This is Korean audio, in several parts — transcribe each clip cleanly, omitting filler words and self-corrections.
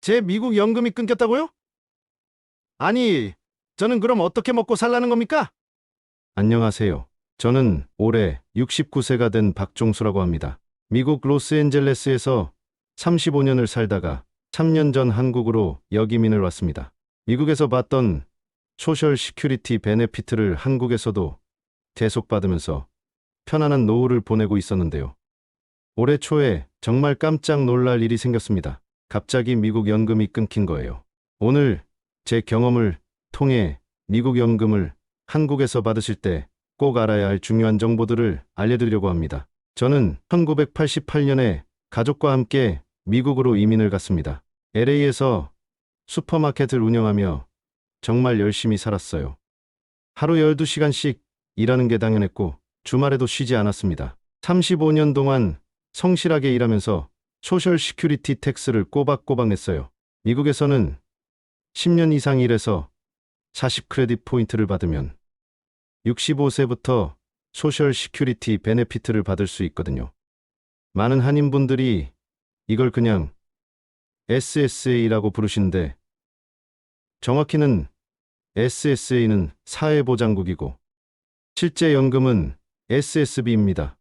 제 미국 연금이 끊겼다고요? 아니, 저는 그럼 어떻게 먹고 살라는 겁니까? 안녕하세요. 저는 올해 69세가 된 박종수라고 합니다. 미국 로스앤젤레스에서 35년을 살다가 3년 전 한국으로 역이민을 왔습니다. 미국에서 받던 소셜 시큐리티 베네피트를 한국에서도 계속 받으면서 편안한 노후를 보내고 있었는데요. 올해 초에 정말 깜짝 놀랄 일이 생겼습니다. 갑자기 미국 연금이 끊긴 거예요. 오늘 제 경험을 통해 미국 연금을 한국에서 받으실 때 꼭 알아야 할 중요한 정보들을 알려드리려고 합니다. 저는 1988년에 가족과 함께 미국으로 이민을 갔습니다. LA에서 슈퍼마켓을 운영하며 정말 열심히 살았어요. 하루 12시간씩 일하는 게 당연했고 주말에도 쉬지 않았습니다. 35년 동안 성실하게 일하면서 소셜 시큐리티 텍스를 꼬박꼬박 냈어요. 미국에서는 10년 이상 일해서 40 크레딧 포인트를 받으면 65세부터 소셜 시큐리티 베네피트를 받을 수 있거든요. 많은 한인분들이 이걸 그냥 SSA라고 부르시는데 정확히는 SSA는 사회보장국이고 실제 연금은 SSB입니다.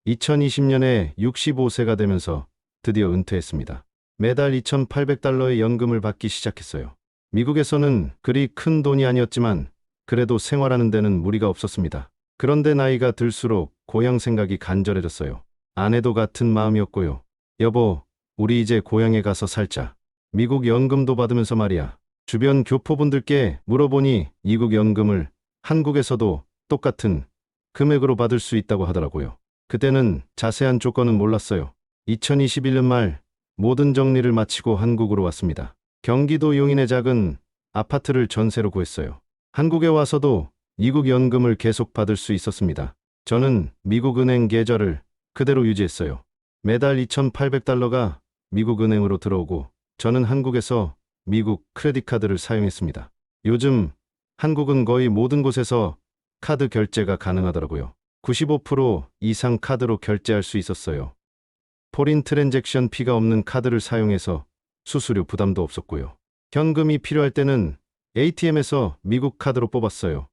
2020년에 65세가 되면서 드디어 은퇴했습니다. 매달 $2,800의 연금을 받기 시작했어요. 미국에서는 그리 큰 돈이 아니었지만 그래도 생활하는 데는 무리가 없었습니다. 그런데 나이가 들수록 고향 생각이 간절해졌어요. 아내도 같은 마음이었고요. 여보, 우리 이제 고향에 가서 살자. 미국 연금도 받으면서 말이야. 주변 교포분들께 물어보니 미국 연금을 한국에서도 똑같은 금액으로 받을 수 있다고 하더라고요. 그때는 자세한 조건은 몰랐어요. 2021년 말 모든 정리를 마치고 한국으로 왔습니다. 경기도 용인의 작은 아파트를 전세로 구했어요. 한국에 와서도 미국 연금을 계속 받을 수 있었습니다. 저는 미국 은행 계좌를 그대로 유지했어요. 매달 $2,800가 미국 은행으로 들어오고 저는 한국에서 미국 크레딧 카드를 사용했습니다. 요즘 한국은 거의 모든 곳에서 카드 결제가 가능하더라고요. 95% 이상 카드로 결제할 수 있었어요. 포린 트랜잭션 피가 없는 카드를 사용해서 수수료 부담도 없었고요. 현금이 필요할 때는 ATM에서 미국 카드로 뽑았어요.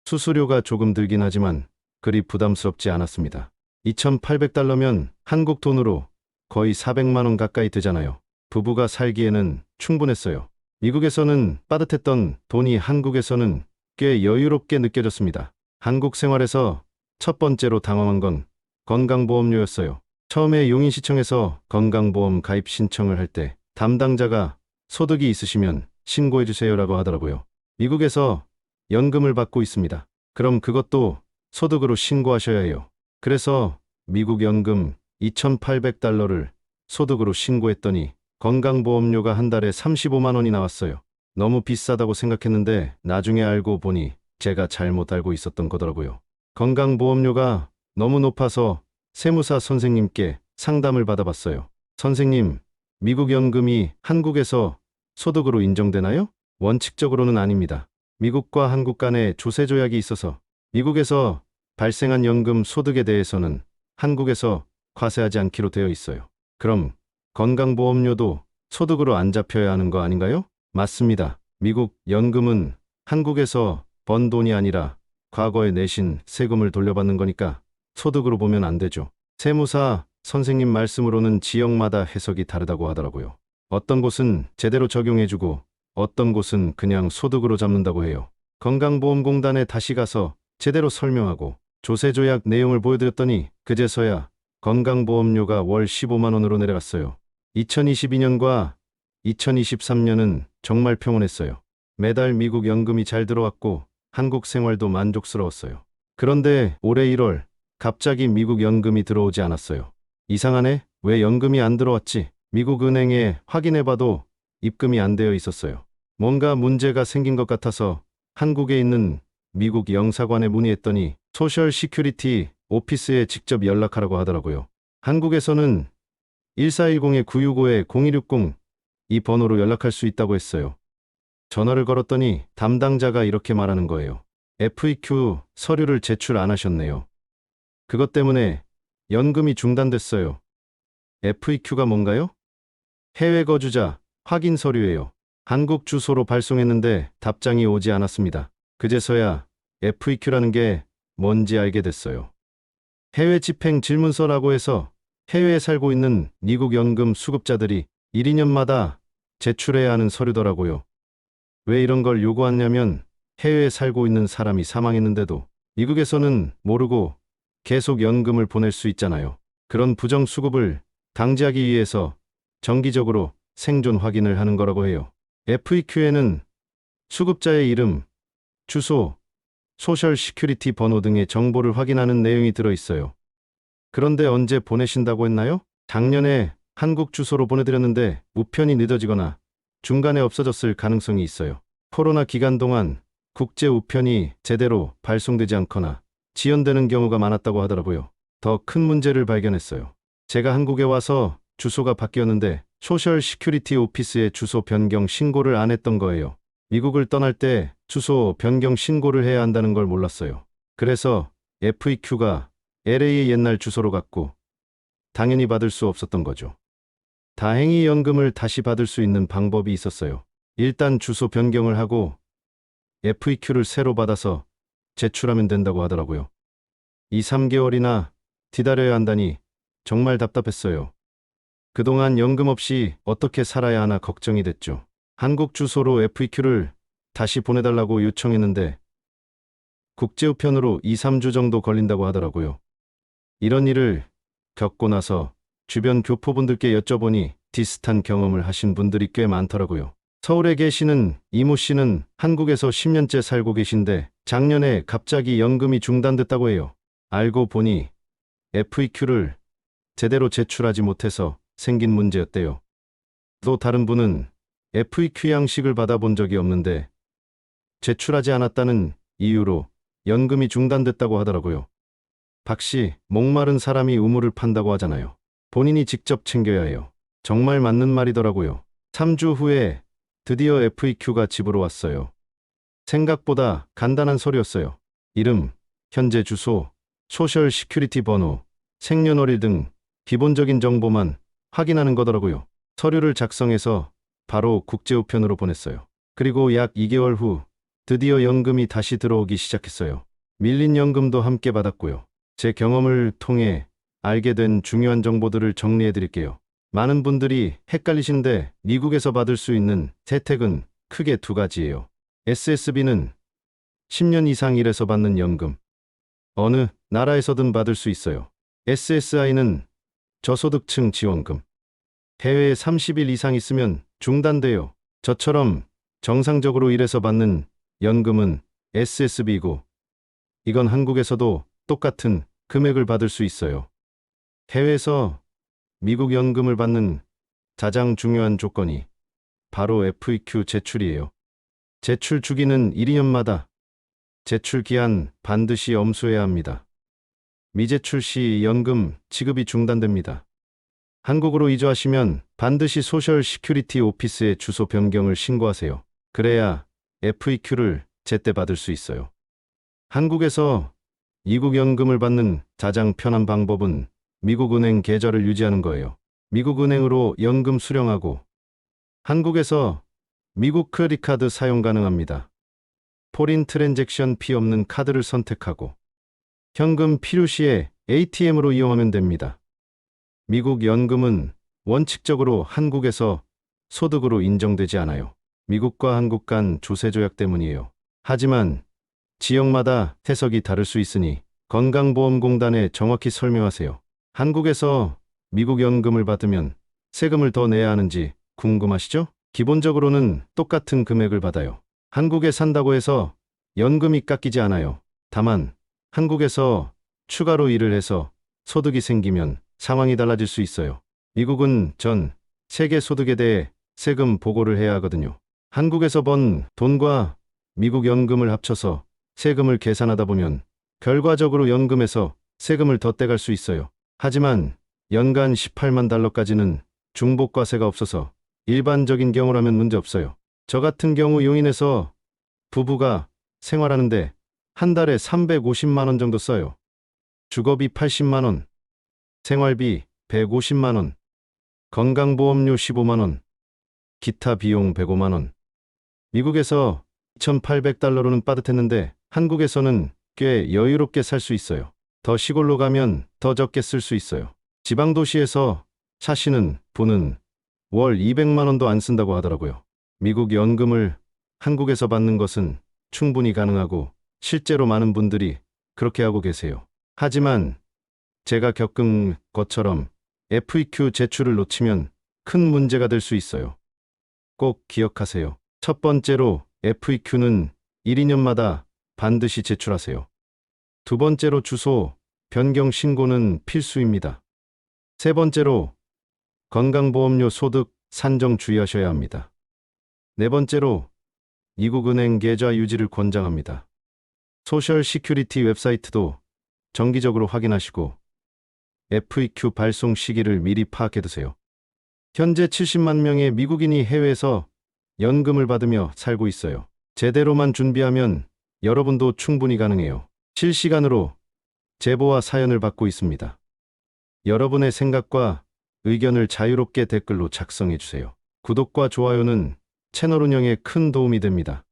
수수료가 조금 들긴 하지만 그리 부담스럽지 않았습니다. $2,800면 한국 돈으로 거의 400만 원 가까이 되잖아요. 부부가 살기에는 충분했어요. 미국에서는 빠듯했던 돈이 한국에서는 꽤 여유롭게 느껴졌습니다. 한국 생활에서 첫 번째로 당황한 건 건강보험료였어요. 처음에 용인시청에서 건강보험 가입 신청을 할 때 담당자가 소득이 있으시면 신고해주세요라고 하더라고요. 미국에서 연금을 받고 있습니다. 그럼 그것도 소득으로 신고하셔야 해요. 그래서 미국 연금 $2,800를 소득으로 신고했더니 건강보험료가 한 달에 35만 원이 나왔어요. 너무 비싸다고 생각했는데 나중에 알고 보니 제가 잘못 알고 있었던 거더라고요. 건강보험료가 너무 높아서 세무사 선생님께 상담을 받아봤어요. 선생님, 미국 연금이 한국에서 소득으로 인정되나요? 원칙적으로는 아닙니다. 미국과 한국 간에 조세 조약이 있어서 미국에서 발생한 연금 소득에 대해서는 한국에서 과세하지 않기로 되어 있어요. 그럼 건강보험료도 소득으로 안 잡혀야 하는 거 아닌가요? 맞습니다. 미국 연금은 한국에서 번 돈이 아니라 과거에 내신 세금을 돌려받는 거니까 소득으로 보면 안 되죠. 세무사 선생님 말씀으로는 지역마다 해석이 다르다고 하더라고요. 어떤 곳은 제대로 적용해주고 어떤 곳은 그냥 소득으로 잡는다고 해요. 건강보험공단에 다시 가서 제대로 설명하고 조세조약 내용을 보여드렸더니 그제서야 건강보험료가 월 15만 원으로 내려갔어요. 2022년과 2023년은 정말 평온했어요. 매달 미국 연금이 잘 들어왔고 한국 생활도 만족스러웠어요. 그런데 올해 1월 갑자기 미국 연금이 들어오지 않았어요. 이상하네? 왜 연금이 안 들어왔지? 미국 은행에 확인해봐도 입금이 안 되어 있었어요. 뭔가 문제가 생긴 것 같아서 한국에 있는 미국 영사관에 문의했더니 소셜 시큐리티 오피스에 직접 연락하라고 하더라고요. 한국에서는 1410-965-0260 이 번호로 연락할 수 있다고 했어요. 전화를 걸었더니 담당자가 이렇게 말하는 거예요. FAQ 서류를 제출 안 하셨네요. 그것 때문에 연금이 중단됐어요. FAQ가 뭔가요? 해외 거주자, 확인 서류예요. 한국 주소로 발송했는데 답장이 오지 않았습니다. 그제서야 FAQ라는 게 뭔지 알게 됐어요. 해외 집행 질문서라고 해서 해외에 살고 있는 미국 연금 수급자들이 1, 2년마다 제출해야 하는 서류더라고요. 왜 이런 걸 요구하냐면 해외에 살고 있는 사람이 사망했는데도 미국에서는 모르고 계속 연금을 보낼 수 있잖아요. 그런 부정수급을 방지하기 위해서 정기적으로 생존 확인을 하는 거라고 해요. FAQ에는 수급자의 이름, 주소, 소셜 시큐리티 번호 등의 정보를 확인하는 내용이 들어 있어요. 그런데 언제 보내신다고 했나요? 작년에 한국 주소로 보내드렸는데 우편이 늦어지거나 중간에 없어졌을 가능성이 있어요. 코로나 기간 동안 국제 우편이 제대로 발송되지 않거나 지연되는 경우가 많았다고 하더라고요. 더 큰 문제를 발견했어요. 제가 한국에 와서 주소가 바뀌었는데 소셜 시큐리티 오피스에 주소 변경 신고를 안 했던 거예요. 미국을 떠날 때 주소 변경 신고를 해야 한다는 걸 몰랐어요. 그래서 FAQ가 LA의 옛날 주소로 갔고 당연히 받을 수 없었던 거죠. 다행히 연금을 다시 받을 수 있는 방법이 있었어요. 일단 주소 변경을 하고 FAQ를 새로 받아서 제출하면 된다고 하더라고요. 2, 3개월이나 기다려야 한다니 정말 답답했어요. 그동안 연금 없이 어떻게 살아야 하나 걱정이 됐죠. 한국 주소로 FAQ를 다시 보내달라고 요청했는데 국제우편으로 2, 3주 정도 걸린다고 하더라고요. 이런 일을 겪고 나서 주변 교포분들께 여쭤보니 비슷한 경험을 하신 분들이 꽤 많더라고요. 서울에 계시는 이모 씨는 한국에서 10년째 살고 계신데 작년에 갑자기 연금이 중단됐다고 해요. 알고 보니 FAQ를 제대로 제출하지 못해서 생긴 문제였대요. 또 다른 분은 FAQ 양식을 받아본 적이 없는데 제출하지 않았다는 이유로 연금이 중단됐다고 하더라고요. 박 씨, 목마른 사람이 우물을 판다고 하잖아요. 본인이 직접 챙겨야 해요. 정말 맞는 말이더라고요. 3주 후에 드디어 FAQ가 집으로 왔어요. 생각보다 간단한 서류였어요. 이름, 현재 주소, 소셜 시큐리티 번호, 생년월일 등 기본적인 정보만 확인하는 거더라고요. 서류를 작성해서 바로 국제우편으로 보냈어요. 그리고 약 2개월 후 드디어 연금이 다시 들어오기 시작했어요. 밀린 연금도 함께 받았고요. 제 경험을 통해 알게 된 중요한 정보들을 정리해 드릴게요. 많은 분들이 헷갈리신데 미국에서 받을 수 있는 혜택은 크게 두 가지예요. SSB는 10년 이상 일해서 받는 연금. 어느 나라에서든 받을 수 있어요. SSI는 저소득층 지원금. 해외에 30일 이상 있으면 중단돼요. 저처럼 정상적으로 일해서 받는 연금은 SSB이고 이건 한국에서도 똑같은 금액을 받을 수 있어요. 해외에서 미국 연금을 받는 가장 중요한 조건이 바로 FAQ 제출이에요. 제출 주기는 1, 2년마다 제출 기한 반드시 엄수해야 합니다. 미제출 시 연금 지급이 중단됩니다. 한국으로 이주하시면 반드시 소셜 시큐리티 오피스에 주소 변경을 신고하세요. 그래야 FAQ를 제때 받을 수 있어요. 한국에서 미국 연금을 받는 가장 편한 방법은 미국 은행 계좌를 유지하는 거예요. 미국 은행으로 연금 수령하고 한국에서 미국 크레딧 카드 사용 가능합니다. 포린 트랜잭션 피 없는 카드를 선택하고 현금 필요 시에 ATM으로 이용하면 됩니다. 미국 연금은 원칙적으로 한국에서 소득으로 인정되지 않아요. 미국과 한국 간 조세 조약 때문이에요. 하지만 지역마다 해석이 다를 수 있으니 건강보험공단에 정확히 설명하세요. 한국에서 미국 연금을 받으면 세금을 더 내야 하는지 궁금하시죠? 기본적으로는 똑같은 금액을 받아요. 한국에 산다고 해서 연금이 깎이지 않아요. 다만 한국에서 추가로 일을 해서 소득이 생기면 상황이 달라질 수 있어요. 미국은 전 세계 소득에 대해 세금 보고를 해야 하거든요. 한국에서 번 돈과 미국 연금을 합쳐서 세금을 계산하다 보면 결과적으로 연금에서 세금을 더 떼갈 수 있어요. 하지만 연간 18만 달러까지는 중복과세가 없어서 일반적인 경우라면 문제 없어요. 저 같은 경우 용인에서 부부가 생활하는데 한 달에 350만 원 정도 써요. 주거비 80만 원, 생활비 150만 원, 건강보험료 15만 원. 기타 비용 105만 원. 미국에서 2,800달러로는 빠듯했는데 한국에서는 꽤 여유롭게 살 수 있어요. 더 시골로 가면 더 적게 쓸 수 있어요. 지방 도시에서 사시는 분은 월 200만 원도 안 쓴다고 하더라고요. 미국 연금을 한국에서 받는 것은 충분히 가능하고 실제로 많은 분들이 그렇게 하고 계세요. 하지만 제가 겪은 것처럼 FEQ 제출을 놓치면 큰 문제가 될 수 있어요. 꼭 기억하세요. 첫 번째로 FEQ는 1, 2년마다 반드시 제출하세요. 두 번째로 주소 변경 신고는 필수입니다. 세 번째로 건강보험료 소득 산정 주의하셔야 합니다. 네 번째로 미국 은행 계좌 유지를 권장합니다. 소셜 시큐리티 웹사이트도 정기적으로 확인하시고 FEQ 발송 시기를 미리 파악해두세요. 현재 70만 명의 미국인이 해외에서 연금을 받으며 살고 있어요. 제대로만 준비하면 여러분도 충분히 가능해요. 실시간으로 제보와 사연을 받고 있습니다. 여러분의 생각과 의견을 자유롭게 댓글로 작성해 주세요. 구독과 좋아요는 채널 운영에 큰 도움이 됩니다.